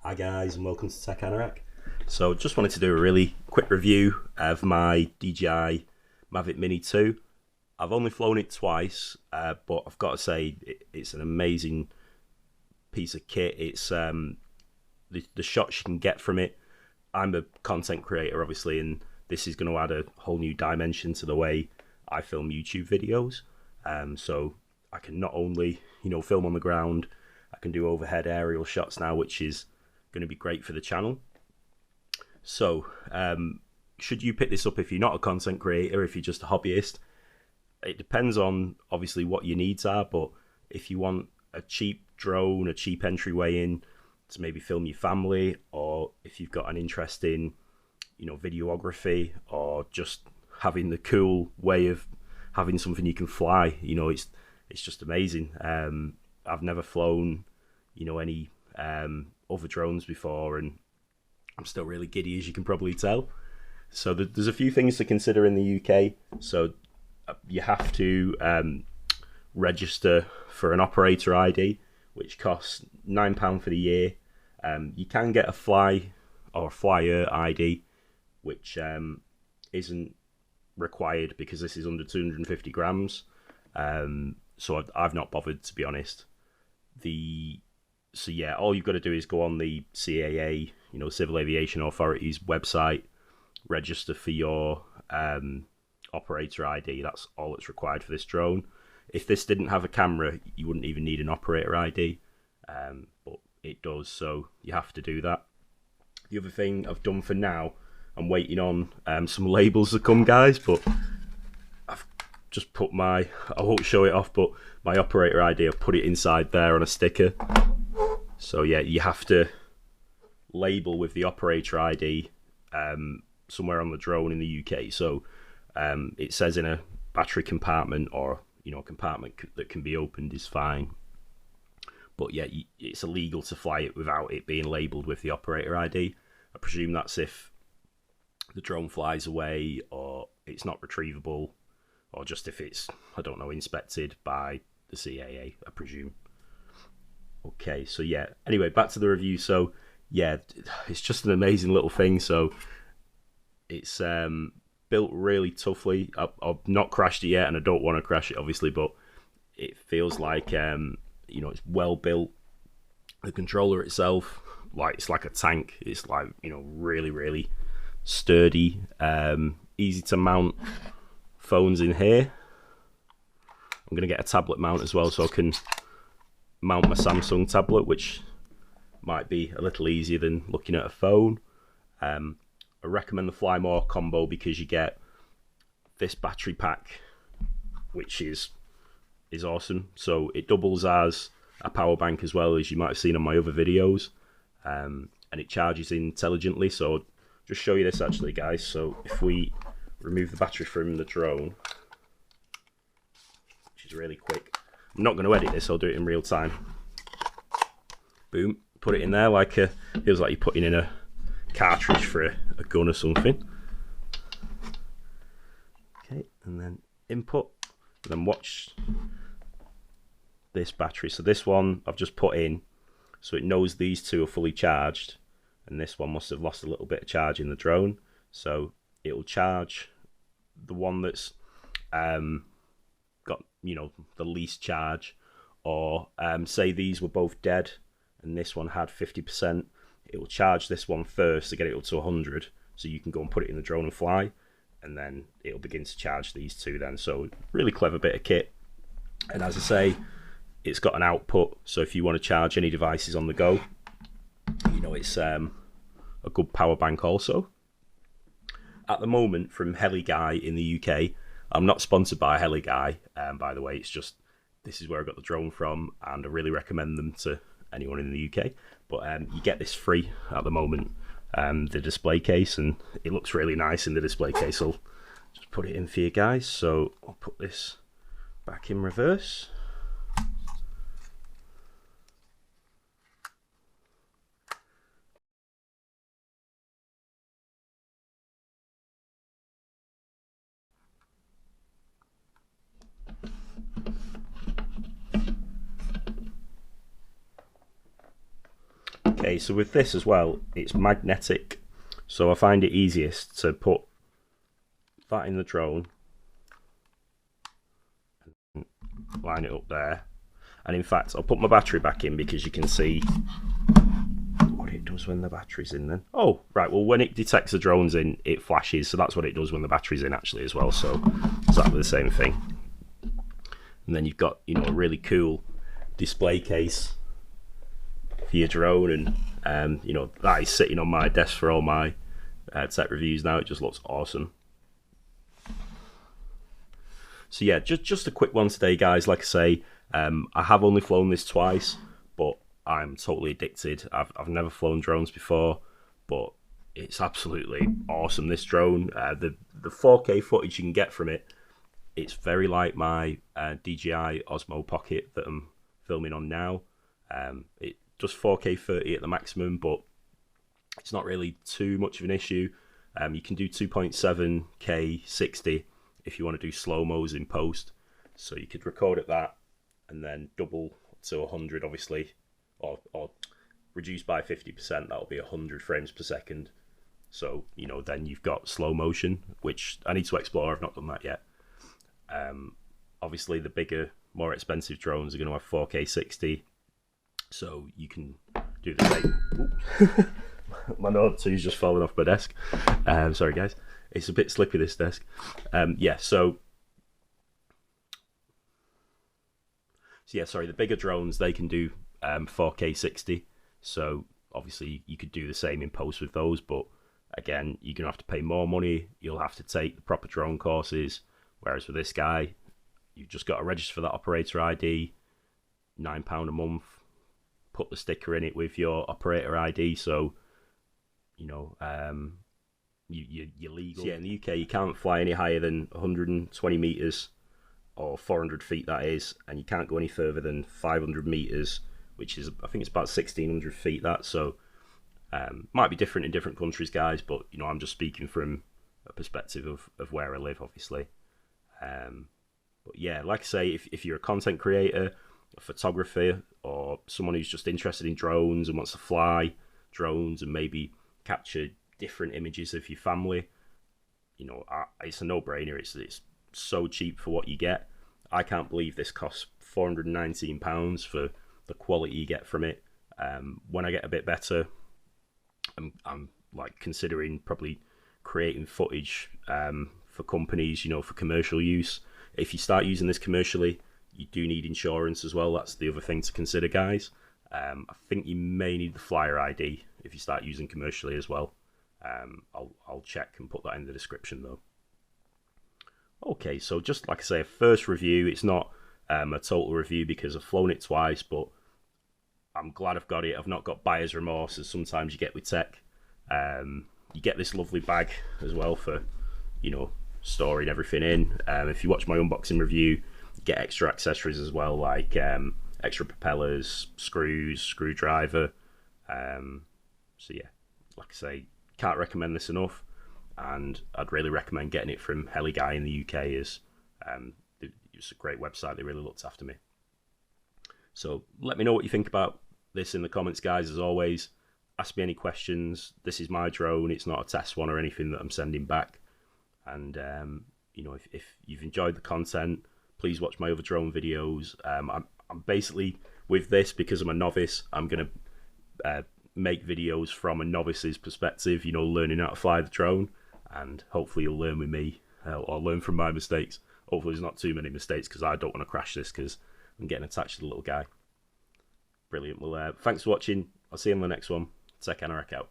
Hi guys, and welcome to Tech Anorak. So just wanted to do a really quick review of my DJi Mavic Mini 2. I've only flown it twice, but I've got to say it's an amazing piece of kit. It's the shots you can get from it. I'm a content creator obviously, and this is going to add a whole new dimension to the way I film YouTube videos. So I can not only film on the ground, I can do overhead aerial shots now, which is going to be great for the channel. So should you pick this up if you're not a content creator, if you're just a hobbyist? It depends on obviously what your needs are, but if you want a cheap drone, a cheap entryway in to maybe film your family, or if you've got an interest in videography, or just having the cool way of having something you can fly, it's just amazing. I've never flown any other drones before, and I'm still really giddy, as you can probably tell. So there's a few things to consider in the UK. So you have to register for an operator ID, which costs £9 for the year. You can get a fly or flyer ID, which isn't required because this is under 250 grams. So I've not bothered, to be honest. So yeah, all you've got to do is go on the CAA, Civil Aviation Authority's website, register for your operator ID. That's all that's required for this drone. If this didn't have a camera, you wouldn't even need an operator ID, but it does, so you have to do that. The other thing I've done for now, I'm waiting on some labels to come, guys, but I've just put I won't show it off, but my operator ID, I've put it inside there on a sticker. So yeah, you have to label with the operator ID somewhere on the drone in the UK. So it says in a battery compartment, or a compartment that can be opened is fine. But yeah, it's illegal to fly it without it being labelled with the operator ID. I presume that's if the drone flies away, or it's not retrievable, or just if it's, I don't know, inspected by the CAA, I presume. Okay, so yeah, anyway, back to the review. So yeah, it's just an amazing little thing. So it's built really toughly. I've not crashed it yet, and I don't want to crash it obviously, but it feels like it's well built. The controller itself, it's like a tank. It's like really sturdy, easy to mount phones in here. I'm gonna get a tablet mount as well, so I can mount my Samsung tablet, which might be a little easier than looking at a phone. I recommend the Fly More combo because you get this battery pack, which is awesome. So it doubles as a power bank as well, as you might have seen on my other videos, and it charges intelligently. So I'll just show you this actually, guys. So if we remove the battery from the drone, which is really quick, I'm not going to edit this, I'll do it in real time. Boom, put it in there, feels like you're putting in a cartridge for a gun or something. Okay, and then input, and then watch this battery. So this one I've just put in, so it knows these two are fully charged, and this one must have lost a little bit of charge in the drone. So it'll charge the one that's got the least charge, or say these were both dead and this one had 50%, it will charge this one first to get it up to 100, so you can go and put it in the drone and fly, and then it'll begin to charge these two then. So really clever bit of kit. And as I say, it's got an output, so if you want to charge any devices on the go, it's a good power bank also. At the moment, from HeliGuy in the UK, I'm not sponsored by HeliGuy, by the way, it's just, this is where I got the drone from, and I really recommend them to anyone in the UK. But you get this free at the moment, the display case, and it looks really nice in the display case. I'll just put it in for you guys. So I'll put this back in reverse. Okay, so with this as well, it's magnetic, so I find it easiest to put that in the drone, and line it up there, and in fact I'll put my battery back in because you can see what it does when the battery's in then. Oh, right, well when it detects the drone's in, it flashes, so that's what it does when the battery's in actually as well, so it's exactly the same thing. And then you've got, you know, a really cool display case for your drone, and you know, that is sitting on my desk for all my tech reviews now. It just looks awesome. So yeah, just a quick one today, guys. Like I say, I have only flown this twice, but I'm totally addicted. I've never flown drones before, but it's absolutely awesome, this drone. The 4K footage you can get from it, it's very like my DJi Osmo Pocket that I'm filming on now. It does 4K 30 at the maximum, but it's not really too much of an issue. You can do 2.7K 60 if you want to do slow-mos in post. So you could record at that and then double to 100, obviously, or reduce by 50%. That'll be 100 frames per second. So, you know, then you've got slow motion, which I need to explore. I've not done that yet. Obviously, the bigger, more expensive drones are going to have 4K 60, so you can do the same. My Note 2's just fallen off my desk. Sorry, guys. It's a bit slippy, this desk. Yeah, so yeah, sorry, the bigger drones, they can do 4K 60, so obviously you could do the same in post with those, but again, you're going to have to pay more money. You'll have to take the proper drone courses, whereas with this guy, you've just got to register for that operator ID, £9 a month, put the sticker in it with your operator ID, so, you know, you're legal. So yeah, in the UK, you can't fly any higher than 120 metres, or 400 feet that is, and you can't go any further than 500 metres, which is, I think it's about 1,600 feet, that, so might be different in different countries, guys, but, you know, I'm just speaking from a perspective of where I live, obviously. But yeah, like I say, if you're a content creator, a photographer, or someone who's just interested in drones and wants to fly drones and maybe capture different images of your family, you know, it's a no-brainer. It's so cheap for what you get. I can't believe this costs £419 for the quality you get from it. When I get a bit better, I'm like considering probably creating footage for companies, you know, for commercial use. If you start using this commercially, you do need insurance as well. That's the other thing to consider, guys. I think you may need the flyer ID if you start using commercially as well. I'll check and put that in the description though. Okay, so just like I say, a first review. It's not a total review because I've flown it twice, but I'm glad I've got it. I've not got buyer's remorse as sometimes you get with tech. You get this lovely bag as well for, you know, storing everything in. If you watch my unboxing review, you get extra accessories as well, like extra propellers, screws, screwdriver. So yeah, like I say, can't recommend this enough, and I'd really recommend getting it from Heli-Guy in the UK, as it's a great website. They really looked after me. So let me know what you think about this in the comments, guys. As always, ask me any questions. This is my drone. It's not a test one or anything that I'm sending back. And you know, if you've enjoyed the content, please watch my other drone videos. I'm basically, with this, because I'm a novice, I'm gonna make videos from a novice's perspective, you know, learning how to fly the drone, and hopefully you'll learn with me, or learn from my mistakes. Hopefully there's not too many mistakes, because I don't want to crash this, because I'm getting attached to the little guy. Brilliant. Well, thanks for watching. I'll see you on the next one. Take Anorak out.